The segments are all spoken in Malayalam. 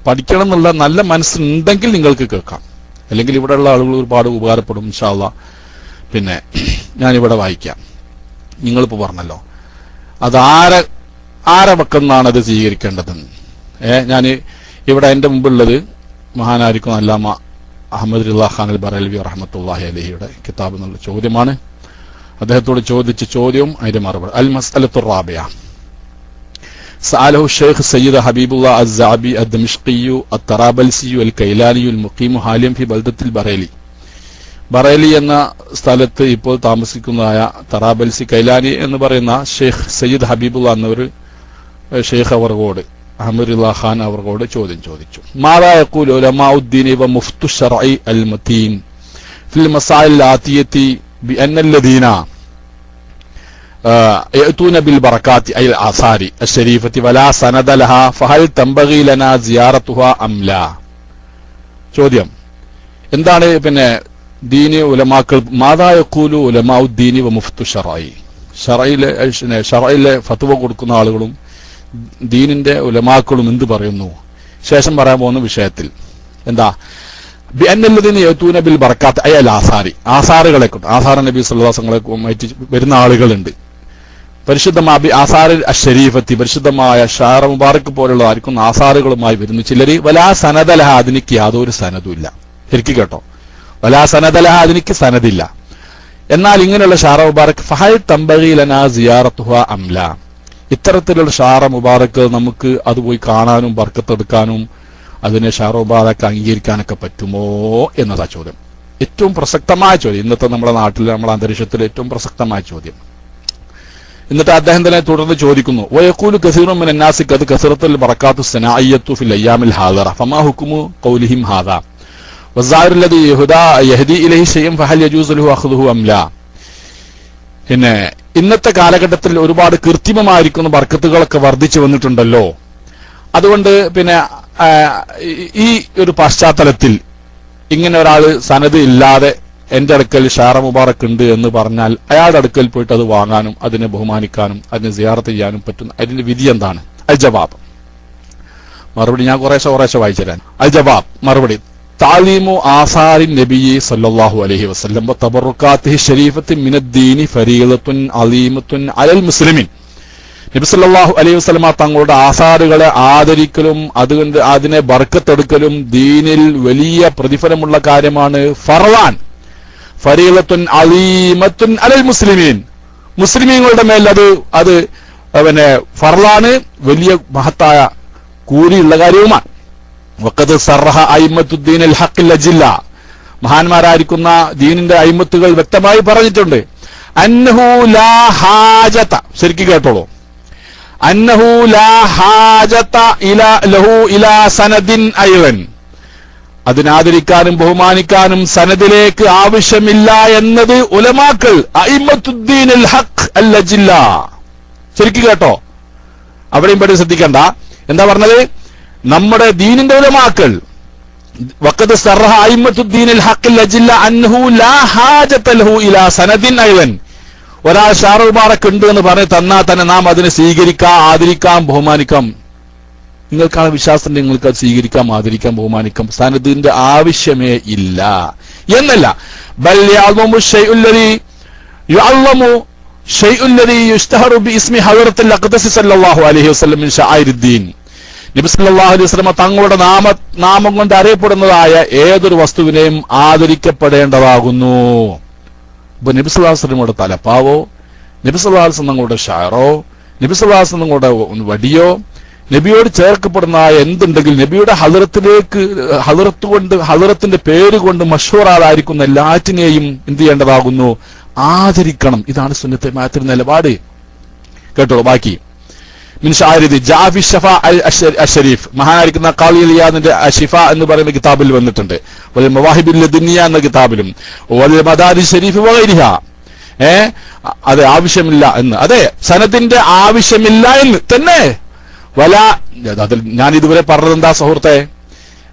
പഠിക്കണം എന്നുള്ള നല്ല മനസ്സുണ്ടെങ്കിൽ നിങ്ങൾക്ക് കേൾക്കാം. അല്ലെങ്കിൽ ഇവിടെയുള്ള ആളുകൾ ഒരുപാട് ഉപകാരപ്പെടും ഇൻഷാ അല്ലാഹ്. പിന്നെ ഞാനിവിടെ വായിക്കാം. നിങ്ങളിപ്പോ പറഞ്ഞല്ലോ അത് ആരെ പക്കന്നാണ് അത് സ്വീകരിക്കേണ്ടതെന്ന്. ഞാൻ ഇവിടെ എന്റെ മുമ്പുള്ളത് മഹാനായിരിക്കും അല്ലാമ അഹമ്മദ് റിള ഖാൻ അൽ ബറേലവി റഹ്മത്തുള്ളാഹി അലൈഹിയുടെ കിതാബ് എന്നുള്ള ചോദ്യമാണ്. അദ്ദേഹത്തോട് ചോദിച്ച ചോദ്യവും അതിന്റെ മറുപടി. അൽ മസ്അലത്തു റാബിഅ സഅലഹു ഷെയ്ഖ് സയ്യിദ് ഹബീബുല്ലാഹ് അസ്സാബി അദ്ദമിഷ്ഖിയു അത്തറാബൽസിയു അൽ കൈലാനിയു അൽ മുഖീമു ഹാലിയം ഫി ബൽദത്തിൽ ബറേലി. ബറേലി എന്ന സ്ഥലത്ത് ഇപ്പോൾ താമസിക്കുന്നതായ തറാബൽസി കൈലാനി എന്ന് പറയുന്ന ഷെയ്ഖ് സയ്യിദ് ഹബീബുള്ള എന്നൊരു ഷെയ്ഖ് അവർക്കോട് അഹമ്മദ് റിള ഖാൻ അവർക്കോട് ചോദ്യം ചോദിച്ചു. മാദാ യഖൂലു ഉലമാഉദ്ദീനി വ മുഫ്തു ശർഇ അൽ മതീൻ ഫിൽ മസാഇൽ ആതിയതി ബിഅന്നല്ലദീന യഅതൂന ബിൽ ബറകാത്തി അൽ ആസാരി അശ്ശരീഫത്തി വലാ സനദ ലഹാ ഫഹൽ തംബഗി ലനാ സിയാറത്തുഹാ അം ലാ. ചോദ്യം എന്താണ്? പിന്നെ ദീനി ഉലമാക്കൾ മാദാ യഖൂലു ഉലമാഉദ്ദീനി വ മുഫ്തു ശർഇ, ശർഇലെ ഫത്വ കൊടുക്കുന്ന ആളുകളും ദീനിന്റെ ഉലമാക്കളും എന്ത് പറയുന്നു? ശേഷം പറയാൻ പോകുന്ന വിഷയത്തിൽ എന്താ? ബിഅന്നല്ലദീന യഅതൂന ബിൽ ബറകാത്ത് അൽ ആസാരി, ആസാറുകളെ കൊണ്ട്, ആസാർ നബി സല്ലല്ലാഹു അലൈഹി വസല്ലം വരുന്ന ആളുകളുണ്ട്. പരിശുദ്ധമായ ആസാർ അശ്ശരീഫത്തി, പരിശുദ്ധമായ ഷാറ മുബാറക് പോലുള്ള ആർക്കും ആസാറുകളുമായി വരുന്നു ചിലര്. വലാ സനദലഹ, അതിനിക്ക് യാതൊരു സനദുമില്ല. ശരിക്കും കേട്ടോ, വലാ സനദലഹ, അതിനിക്ക് സനദില്ല. എന്നാൽ ഇങ്ങനെയുള്ള ഷാറ മുബാറക് ഫഹൽ തംബഗി ലനാ സിയാറത്തുഹാ അം ലാ, ഇത്തരത്തിലുള്ള ഷാറ മുബാറക് നമുക്ക് അത് പോയി കാണാനും ബർക്കത്തെടുക്കാനും അതിനെ ഷാറ മുബാറക് അംഗീകരിക്കാനൊക്കെ പറ്റുമോ എന്നതാ ചോദ്യം. ഏറ്റവും പ്രസക്തമായ ചോദ്യം, ഇന്നത്തെ നമ്മുടെ നാട്ടിൽ, നമ്മുടെ അന്തരീക്ഷത്തിൽ ഏറ്റവും പ്രസക്തമായ ചോദ്യം. എന്നിട്ട് അദ്ദേഹം തന്നെ തുടർന്ന് ചോദിക്കുന്നു, വയഖൂലു കസീറുൻ മിനൻ നാസി ഖദ് കസറത്തുൽ ബറകാത്തു സനാഇയ്യത്തു ഫിൽ അയ്യാമിൽ ഹാദിറ ഫമാ ഹുക്മു ഖൗലിഹിം ഹാദാ വസ്സാഇറു അല്ലദീ യഹ്ദി ഇലൈഹി ശൈഅൻ ഫഹൽ യജൂസു ലഹു അഖ്ദുഹു അം ലാ. പിന്നെ ഇന്നത്തെ കാലഘട്ടത്തിൽ ഒരുപാട് കൃത്രിമമായിരിക്കുന്ന ബർക്കത്തുകളൊക്കെ വർദ്ധിച്ചു വന്നിട്ടുണ്ടല്ലോ. അതുകൊണ്ട് പിന്നെ ഈ ഒരു പശ്ചാത്തലത്തിൽ ഇങ്ങനെ ഒരാൾ സനത് ഇല്ലാതെ എന്റെ അടുക്കൽ ഷാറ മുബാറക് ഉണ്ട് എന്ന് പറഞ്ഞാൽ അയാളുടെ അടുക്കൽ പോയിട്ട് അത് വാങ്ങാനും അതിനെ ബഹുമാനിക്കാനും അതിനെ സിയാറത്ത് ചെയ്യാനും പറ്റുന്ന അതിന്റെ വിധി എന്താണ്? അൽ ജവാബ്, മറുപടി ഞാൻ കുറേശ്ശെ വായിച്ചു തരാൻ. അൽ ജവാബ്, മറുപടി താലീമു ആസാരി നബിയി സല്ലല്ലാഹു അലൈഹി വസല്ലം വ തബറുകാത്തിഹി ശരീഫത്തി മിനദ്ദീനി ഫരീളത്തുൻ അലീമത്തുൻ അലൽ മുസ്ലിമീൻ. നബി സല്ലല്ലാഹു അലൈഹി വസല്ലം തങ്ങളുടെ ആസാറുകളെ ആദരിക്കലും അതുകൊണ്ട് അതിനെ ബർക്കത്തെടുക്കലും ദീനിൽ വലിയ പ്രതിഫലമുള്ള കാര്യമാണ്. ഫർളാൻ, ഫരീളത്തുൻ അലീമത്തുൻ അലൽ മുസ്ലിമീൻ, മുസ്ലിമീങ്ങളുടെ മേൽ അത് പിന്നെ ഫർളാണ്, വലിയ മഹത്തായ കൂലിയുള്ള കാര്യവുമാണ്. വഖദ് സറഹ അയിമ്മത്തുദ്ദീൻ അൽ ഹഖ് അജില്ല, മഹാന്മാരായിരിക്കുന്ന ദീനിന്റെ അയിമ്മത്തുകൾ വ്യക്തമായി പറഞ്ഞിട്ടുണ്ട്. അന്നഹു ലാ ഹാജത, ശരിക്കും കേട്ടോളൂ, അന്നഹു ലാ ഹാജത ലഹു ഇലാ സനദിൻ അയ്ളൻ, അതിനാദരിക്കാനും ബഹുമാനിക്കാനും സനദിലേക്ക് ആവശ്യമില്ല എന്നത് ഉലമാക്കൾ അയിമ്മത്തുദ്ദീൻ അൽ ഹഖ് അൽ അജില്ല. ശരിക്കും കേട്ടോ, അവിടെയും പറ്റി ശ്രദ്ധിക്കണ്ട. എന്താ പറഞ്ഞത്? നമ്മുടെ ദീനിന്റെ ഉലമാക്കൾ വഖദ് സറഹ അയിമ്മത്തുദ്ദീൻ അൽ ഹഖ് അൽ അജില്ല അന്നഹു ലാ ഹാജത ലഹു ഇലാ സനദിൻ അയ്ളൻ, ഒരാൾ ഷാറ മുബാറക് ഉണ്ട് എന്ന് പറഞ്ഞ് തന്നാൽ തന്നെ നാം അതിനെ സ്വീകരിക്കാം, ആദരിക്കാം, ബഹുമാനിക്കാം. നിങ്ങൾക്കാണ് വിശ്വാസം, നിങ്ങൾക്ക് അത് സ്വീകരിക്കാം, ആദരിക്കാം, ബഹുമാനിക്കാം. സനദിന്റെ ആവശ്യമേ ഇല്ല എന്നല്ല. ബൽ യഅ്ളമു ശൈഉല്ലദീ യുഅല്ലമു ശൈഉല്ലദീ യുസ്തഹറു ബിഇസ്മി ഹദറത്തുൽ അഖ്ദസ് സല്ലല്ലാഹു അലൈഹി വസല്ലം മിൻ ശആയിരിദ്ദീൻ. നബി സല്ലല്ലാഹു അലൈഹി വസല്ലം തങ്ങളുടെ നാമം കൊണ്ട് അറിയപ്പെടുന്നതായ ഏതൊരു വസ്തുവിനെയും ആദരിക്കപ്പെടേണ്ടതാകുന്നു. ഇപ്പൊ നബി സല്ലല്ലാഹു അലൈഹി വസല്ലമയുടെ തലപ്പാവോ, നബി സല്ലല്ലാഹു അലൈഹി വസല്ലമയുടെ ഷാറോ, നബി സല്ലല്ലാഹു അലൈഹി വസല്ലമയുടെ വടിയോ, നബിയോട് ചേർക്കപ്പെടുന്ന എന്തുണ്ടെങ്കിൽ നബിയുടെ ഹദറത്തിന്റെ പേര് കൊണ്ട് മഷ്ഹൂറായിരിക്കുന്ന എല്ലാറ്റിനെയും എന്ത് ചെയ്യേണ്ടതാകുന്നു? ആദരിക്കണം. ഇതാണ് സുന്നത്തെ മാത്തിന്റെ നിലപാട്. കേട്ടോ, ബാക്കി മിൻ ശാരിദി ജാഫി ഷഫാ അൽ-ഷരീഫ്, മഹാനായിരിക്കുന്ന ഖാളി ഇയാദിന്റെ അഷിഫ എന്ന് പറയുന്ന കിതാബിൽ വന്നിട്ടുണ്ട്. വൽ മവാഹിബുൽ ലദുനിയ എന്ന കിതാബിലും വൽ മദാരിസ് ശരീഫ് വഗൈരിഹ. അത് ആവശ്യമില്ല എന്ന്, അതെ, സനദിന്റെ ആവശ്യമില്ല എന്ന് തന്നെ. വലാ, അതിൽ ഞാൻ ഇതുവരെ പറഞ്ഞത് എന്താ സുഹൃത്തെ?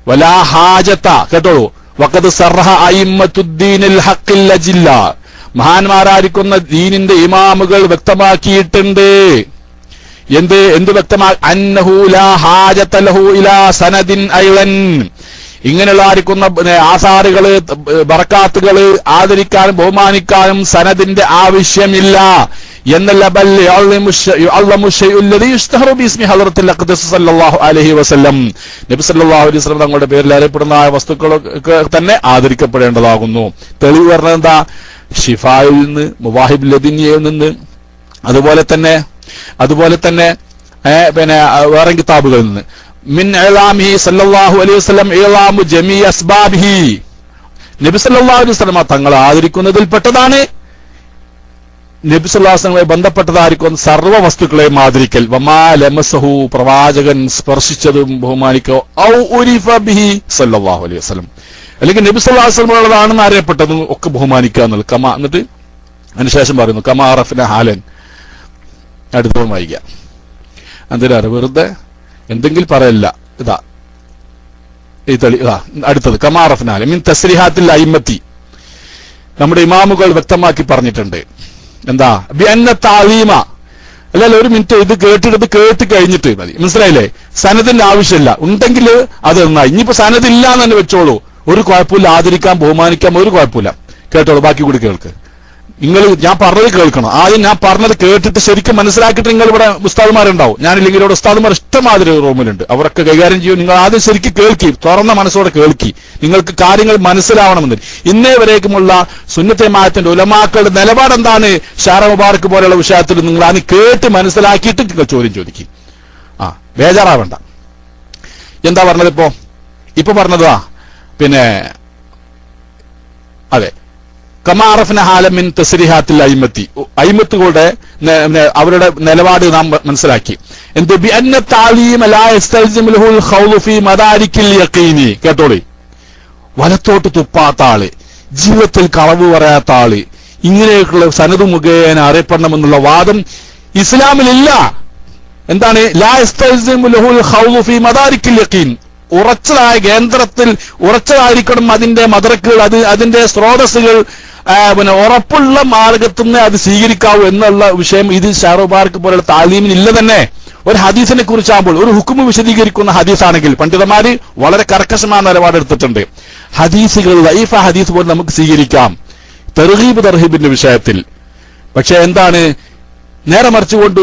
വലാ ഹാജത, കേട്ടോളൂ, വഖദ് സറഹ അയിമ്മത്തുദ്ദീൻ അൽ ഹഖ് അൽ അജില്ല, മഹാന്മാരായിരിക്കുന്ന ദീനിന്റെ ഇമാമുകൾ വ്യക്തമാക്കിയിട്ടുണ്ട്. എന്ത് വ്യക്തമാ അന്നഹു ലാ ഹാജത ലഹു ഇലാ സനദിൻ ഐളൻ, ഇങ്ങനെയുള്ള ആയിരിക്കുന്ന ആസാറുകള് ബറക്കാത്തുകള് ആദരിക്കാനും ബഹുമാനിക്കാനും സനദിന്റെ ആവശ്യമില്ല എന്നല്ല. ബൽ യുഅല്ലമു ശൈഉ അല്ലദീ യുസ്തഹറു ബിസ്മി ഹളറത്തിൽ അഖ്ദസ് സല്ലല്ലാഹു അലൈഹി വസല്ലം, നബി സല്ലല്ലാഹു അലൈഹി വസല്ലം തങ്ങളുടെ പേരിൽ അറിയപ്പെടുന്ന വസ്തുക്കളൊക്കെ തന്നെ ആദരിക്കപ്പെടേണ്ടതാകുന്നു. തെളിവ് പറഞ്ഞത് എന്താ? ഷിഫായിൽ നിന്ന്, മുവാഹിബുൽ ലദുനിയയിൽ നിന്ന്, അതുപോലെ തന്നെ പിന്നെ വേറെ കിതാബുകളിൽ നിന്ന്. മിൻ ഇലാമിഹി സല്ലല്ലാഹു അലൈഹി വസല്ലം ഇലാമു ജമീ അസ്ബാബിഹി, നബി സല്ലല്ലാഹു അലൈഹി വസല്ലം തങ്ങൾ ആദരിക്കുന്നതിൽ പെട്ടതാണ് നബി സല്ലല്ലാഹു അലൈഹി വസല്ലമയുമായി ബന്ധപ്പെട്ടതായിരിക്കും സർവ്വ വസ്തുക്കളെയും ആദരിക്കൽ. വമാ ലമസഹു, പ്രവാചകൻ സ്പർശിച്ചതും ബഹുമാനിക്കോ, ഔ ഉരിഫ ബിഹി സല്ലല്ലാഹു അലൈഹി വസല്ലം, അല്ലെങ്കിൽ നബി സല്ലല്ലാഹു അലൈഹി വസല്ലം ഉള്ളതാണെന്ന് അറിയപ്പെട്ടതും ഒക്കെ ബഹുമാനിക്കുക എന്നുള്ളത്. കമാ, എന്നിട്ട് അതിനുശേഷം പറയുന്നു കമാ അറഫ്ന ഹാലൻ. അടുത്തതും വായിക്കാം. എന്തിനാണ് വെറുതെ എന്തെങ്കിലും പറയല്ല. ഇതാ അടുത്തത് കമാ അറഫ്ന ഹാലൻ മിൻ തസ്രിഹാത്തിൽ അയിമ്മത്തി, നമ്മുടെ ഇമാമുകൾ വ്യക്തമാക്കി പറഞ്ഞിട്ടുണ്ട്. എന്താ? ബിഅന്ന തഅലീമ, അല്ലല്ല ഒരു മിനിറ്റ്, ഇത് കേട്ട് കഴിഞ്ഞിട്ട് മതി. മനസ്സിലായില്ലേ? സനദിന്റെ ആവശ്യമില്ല. ഉണ്ടെങ്കിൽ അത് നന്നായി. ഇനിയിപ്പോ സനദില്ല എന്ന് തന്നെ വെച്ചോളൂ, ഒരു കുഴപ്പമില്ല. ആദരിക്കാം ബഹുമാനിക്കാം, ഒരു കുഴപ്പമില്ല. കേട്ടോളൂ, ബാക്കി കൂടി കേൾക്ക്. ഞാൻ പറഞ്ഞത് കേൾക്കണം. ആദ്യം ഞാൻ പറഞ്ഞത് കേട്ടിട്ട് ശരിക്കും മനസ്സിലാക്കിയിട്ട് നിങ്ങൾ ഇവിടെ ഉസ്താദുമാരുണ്ടാവും. ഞാനില്ലെങ്കിൽ ഇവിടെ ഉസ്താദുമാർ ഇഷ്ടമാതിരി റൂമിലുണ്ട്, അവരൊക്കെ കൈകാര്യം ചെയ്യും. നിങ്ങൾ ആദ്യം ശരിക്കും കേൾക്കി, തുറന്ന മനസ്സോടെ കേൾക്കി, നിങ്ങൾക്ക് കാര്യങ്ങൾ മനസ്സിലാവണമെന്ന്. ഇന്നേ വരേക്കുമുള്ള സുന്നത്തെ മാറ്റത്തിന്റെ ഉലമാക്കളുടെ നിലപാട് എന്താണ് ഷാറ മുബാറക്ക് പോലെയുള്ള വിഷയത്തിൽ നിങ്ങൾ അത് കേട്ട് മനസ്സിലാക്കിയിട്ട് നിങ്ങൾ ചോദ്യം ചോദിക്കും. ബേജാറാവണ്ട. എന്താ പറഞ്ഞത്? ഇപ്പൊ പറഞ്ഞതാ പിന്നെ അതെ, കമാ അറഫ്ന ഹാല മിൻ തസ്രിഹാത്തിൽ അയിമ്മത്തി, അയിമ്മത്തുകളുടെ അവരുടെ നിലപാട് നാം മനസ്സിലാക്കി. എന്ത്? ബിഅന്ന തഅലീമ ലാ യസ്തൽസിമു ലഹുൽ ഖൗലു ഫീ മദാരിക്കിൽ യഖീനി. കേട്ടോളി, വലത്തോട്ട് തുപ്പാത്ത ആള്, ജീവിതത്തിൽ കളവ് പറയാത്ത ആള്, ഇങ്ങനെയൊക്കെയുള്ള സനദ് മുഖേന അറിയപ്പെടണമെന്നുള്ള വാദം ഇസ്ലാമിലില്ല. എന്താണ്? ലാ യസ്തൽസിമു ലഹുൽ ഖൗലു ഫീ മദാരിക്കിൽ യഖീൻ, ഉറച്ചതായ കേന്ദ്രത്തിൽ ഉറച്ചതായിരിക്കണം അതിന്റെ മദ്രക്കുകൾ, അതിന്റെ സ്രോതസ്സുകൾ, പിന്നെ ഉറപ്പുള്ള മാർഗത്തുനിന്ന് അത് സ്വീകരിക്കാവൂ എന്നുള്ള വിഷയം ഇത് ഷാറുബാർക്ക് പോലുള്ള താലീമിന് ഇല്ല തന്നെ. ഒരു ഹദീസിനെ കുറിച്ചാകുമ്പോൾ, ഒരു ഹുക്കുമ് വിശദീകരിക്കുന്ന ഹദീസാണെങ്കിൽ പണ്ഡിതന്മാര് വളരെ കർക്കശമായ നിലപാടെടുത്തിട്ടുണ്ട്. ഹദീസുകൾ ലൈഫ ഹദീസ് പോലും നമുക്ക് സ്വീകരിക്കാം തർഹീബ് തർഹീബിന്റെ വിഷയത്തിൽ. പക്ഷെ എന്താണ്? നേരെ മറിച്ചുകൊണ്ട്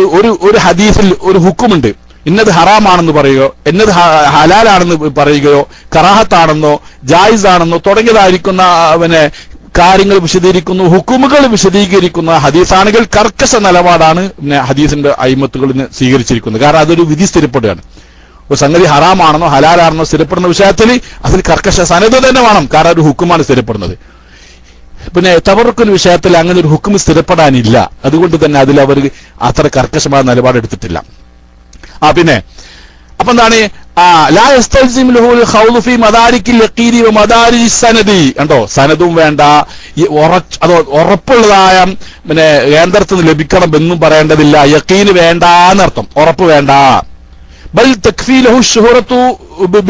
ഒരു ഹദീസിൽ ഒരു ഹുക്കുമുണ്ട്, ഇന്നത് ഹറാമാണെന്ന് പറയുകയോ ഇന്നത് ഹലാലാണെന്ന് പറയുകയോ കറാഹത്താണെന്നോ ജായിസ് ആണെന്നോ തുടങ്ങിയതായിരിക്കുന്ന പിന്നെ കാര്യങ്ങൾ വിശദീകരിക്കുന്നു, ഹുക്കുമുകൾ വിശദീകരിക്കുന്ന ഹദീസാണെങ്കിൽ കർക്കശ നിലപാടാണ് പിന്നെ ഹദീസിന്റെ അയിമത്തുകളിന് സ്വീകരിച്ചിരിക്കുന്നത്. കാരണം അതൊരു വിധി സ്ഥിരപ്പെടുകയാണ്. ഒരു സംഗതി ഹറാമാണെന്നോ ഹലാലാണെന്നോ സ്ഥിരപ്പെടുന്ന വിഷയത്തിൽ അതിൽ കർക്കശ സനദ് തന്നെ വേണം. കാരണം ഒരു ഹുക്കുമാണ് സ്ഥിരപ്പെടുന്നത്. പിന്നെ തബറുക്കിന് വിഷയത്തിൽ അങ്ങനെ ഒരു ഹുക്കും സ്ഥിരപ്പെടാനില്ല. അതുകൊണ്ട് തന്നെ അതിൽ അവർ അത്ര കർക്കശമായ നിലപാടെടുത്തിട്ടില്ല. പിന്നെ അപ്പൊ എന്താണ്? ലാ യസ്തൽസിമു ലഹുൽ ഖൗലു ഫീ മദാരിക്കിൽ യഖീനി വ മദാരിജ് സനദി. കണ്ടോ, സനദും വേണ്ട, ഉറപ്പുള്ളതായ പിന്നെ കേന്ദ്രത്തിൽ നിന്ന് ലഭിക്കണം എന്നും പറയേണ്ടതില്ല. യഖീന് വേണ്ട എന്നർത്ഥം, ഉറപ്പ് വേണ്ട. ബൽ തക്ഫീ ലഹു ശുഹറത്തു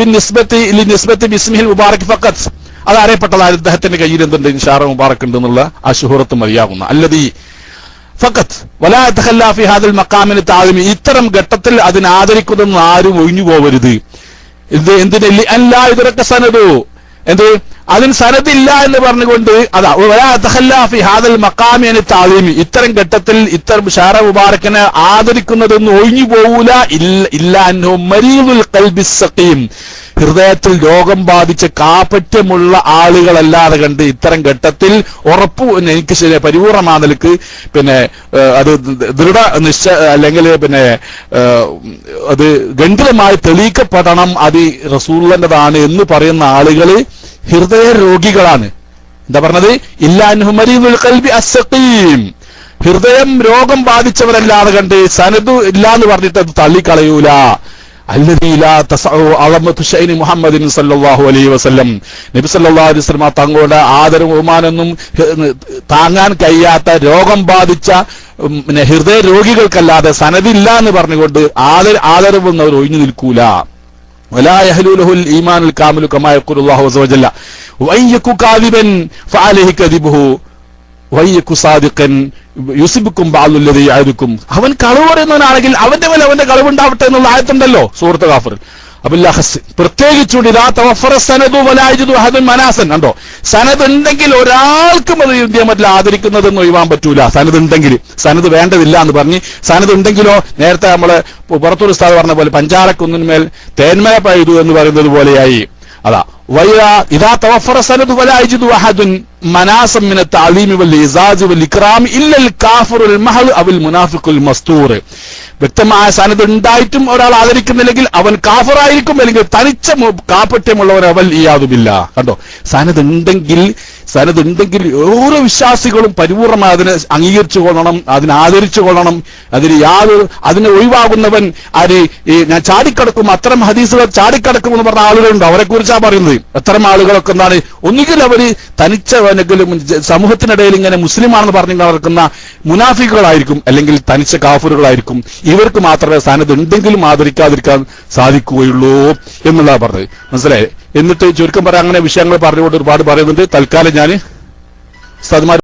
ബിനിസ്ബതി ലിനിസ്ബതി ബിസ്മിഹിൽ മുബാറക് ഫഖത്ത്, അത് അറിയപ്പെട്ടതായ അദ്ദേഹത്തിന്റെ കയ്യിൽ എന്തുണ്ട്? ഷാറ മുബാറക് ഉണ്ട് എന്നുള്ള ആ ശുഹറത്ത് മതിയാകുന്ന. അല്ലദീ ഫഖത്ത് വലാ യതഖല്ലാ ഫീ ഹാദൽ മഖാമിൻ തഅലീമി, ഇത്തരം ഘട്ടത്തിൽ അതിനെ ആദരിക്കുന്നതെന്ന് ആരും ഒഴിഞ്ഞു പോകരുത്. എന്തിന്? അല്ലാ ഇദറക സനദു, എന്ത്? അതിന് സനദില്ല എന്ന് പറഞ്ഞുകൊണ്ട് അതാ വലാ യതഖല്ലാ ഫീ ഹാദൽ മഖാമിൻ തഅലീമി, ഇത്തരം ഘട്ടത്തിൽ ഇത്തരം ഷാറ മുബാറക്കിനെ ആദരിക്കുന്നതെന്ന് ഒഴിഞ്ഞു പോകൂല. ഇല്ല അന്നഹു മരീദുൽ ഖൽബി സഖീം, ഹൃദയത്തിൽ രോഗം ബാധിച്ച കാപട്യമുള്ള ആളുകളല്ലാതെ കണ്ട് ഇത്തരം ഘട്ടത്തിൽ ഉറപ്പ് എനിക്ക് ശരി പരിപൂർണമായ നിലക്ക് പിന്നെ അത് ദൃഢ നിശ്ചയ അല്ലെങ്കിൽ പിന്നെ അത് ഗണ്ഡിതമായി തെളിയിക്കപ്പെടണം അത് റസൂലുള്ളാഹിന്റേതാണ് എന്ന് പറയുന്ന ആളുകള് ഹൃദയ രോഗികളാണ്. എന്താ പറഞ്ഞത്? ഇല്ലാ അൻഹു മരീദുൽ ഖൽബി അസ്സഖീം, ഹൃദയം രോഗം ബാധിച്ചവരല്ലാതെ കണ്ട് സനദു ഇല്ല എന്ന് പറഞ്ഞിട്ട് അത് തള്ളിക്കളയൂല. അല്ലദീ ലാ തസഉ അളമതു ശൈനി മുഹമ്മദിൻ സല്ലല്ലാഹു അലൈഹി വസല്ലം, നബി സല്ലല്ലാഹു അലൈഹി വസല്ലം തങ്ങളുടെ ആദരവും ബഹുമാനമൊന്നും താങ്ങാൻ കഴിയാത്ത രോഗം ബാധിച്ച ഹൃദയ രോഗികൾക്കല്ലാതെ സനദില്ല എന്ന് പറഞ്ഞുകൊണ്ട് ആദരവൊന്നും അവർ ഒഴിഞ്ഞു നിൽക്കൂല. വലാ യഹ്ലു ലഹുൽ ഈമാനുൽ കാമിലു കമാ യഖൂലുല്ലാഹു അസ്സ വജല്ല വഅൻ യകു കാദിബൻ ഫഅലൈഹി കദിബുഹു വയ്യക്കു സാദിഖൻ യുസിബുക്കും ബാലുല്ലതി യാദുക്കും, അവൻ കളവ് പറയുന്നവനാണെങ്കിൽ അവന്റെ മേലെ അവന്റെ കളവുണ്ടാവട്ടെ എന്നുള്ള ആയത്തുണ്ടല്ലോ സൂറത്ത് ഗാഫിർ. അബുല്ലാഹസ് പ്രത്യേകിച്ചുകൊണ്ട് ഇതാ തവഫറ സനദു വലാ യജിദു അഹദുൻ മനാസൻ, കണ്ടോ സനദ് ഉണ്ടെങ്കിൽ ഒരാൾക്കും അത് ഇന്ത്യ മറ്റിൽ ആദരിക്കുന്നതെന്ന് ഒഴിവാൻ പറ്റൂല. സനദ് ഉണ്ടെങ്കിൽ, സനദ് വേണ്ടതില്ല എന്ന് പറഞ്ഞ് സനദ് ഉണ്ടെങ്കിലോ നേരത്തെ നമ്മള് പുറത്തൊരു ഉസ്താദ് പറഞ്ഞ പോലെ പഞ്ചാരക്കുന്നിന്മേൽ തേന്മല പെയ്തു എന്ന് പറയുന്നത് പോലെയായി. അതാ ഇതാ തവഫറ സനദു വലാ യജിദു അഹദുൻ മനാസം മിന തഅലീമി വൽ ഇസാജ് വൽ ഇക്റാമി ഇല്ലൽ കാഫിറുൽ മഹ്ദ് അവൽ മുനാഫിഖുൽ മസ്തൂർ. വ്യക്തമായ സനദ് ഉണ്ടായിട്ടും ഒരാൾ ആദരിക്കുന്നില്ലെങ്കിൽ അവൻ കാഫിറായിരിക്കും, അല്ലെങ്കിൽ തനിച്ച കാപ്പട്യമുള്ളവൻ അവൽ ഇയാദുബില്ല. കണ്ടോ, സനദ് ഉണ്ടെങ്കിൽ ഓരോ വിശ്വാസികളും പരിപൂർണമായി അതിനെ അംഗീകരിച്ചു കൊള്ളണം, അതിനെ ആദരിച്ചു കൊള്ളണം. അതിനെ ഒഴിവാകുന്നവൻ ഞാൻ ചാടിക്കടക്കും, അത്തരം ഹദീസുകൾ ചാടിക്കടക്കും എന്ന് പറഞ്ഞ ആളുകളുണ്ട്. അവരെ കുറിച്ചാണ് പറയുന്നത്. അത്തരം ആളുകളൊക്കെ എന്താണ്, ഒന്നുകിൽ അവര് തനിച്ചവനെങ്കിലും സമൂഹത്തിനിടയിൽ ഇങ്ങനെ മുസ്ലിമാണെന്ന് പറഞ്ഞു നടക്കുന്ന മുനാഫിക്കുകളായിരിക്കും, അല്ലെങ്കിൽ തനിച്ച കാഫിറുകളായിരിക്കും. ഇവർക്ക് മാത്രമേ സനദ് ഉണ്ടെങ്കിലും ആദരിക്കാതിരിക്കാൻ സാധിക്കുകയുള്ളൂ എന്നുള്ളതാണ് പറഞ്ഞത്. മനസ്സിലായി? എന്നിട്ട് ചുരുക്കം പറയാൻ അങ്ങനെ വിഷയങ്ങൾ പറഞ്ഞുകൊണ്ട് ഒരുപാട് പറയുന്നുണ്ട്. തൽക്കാലം ഞാൻ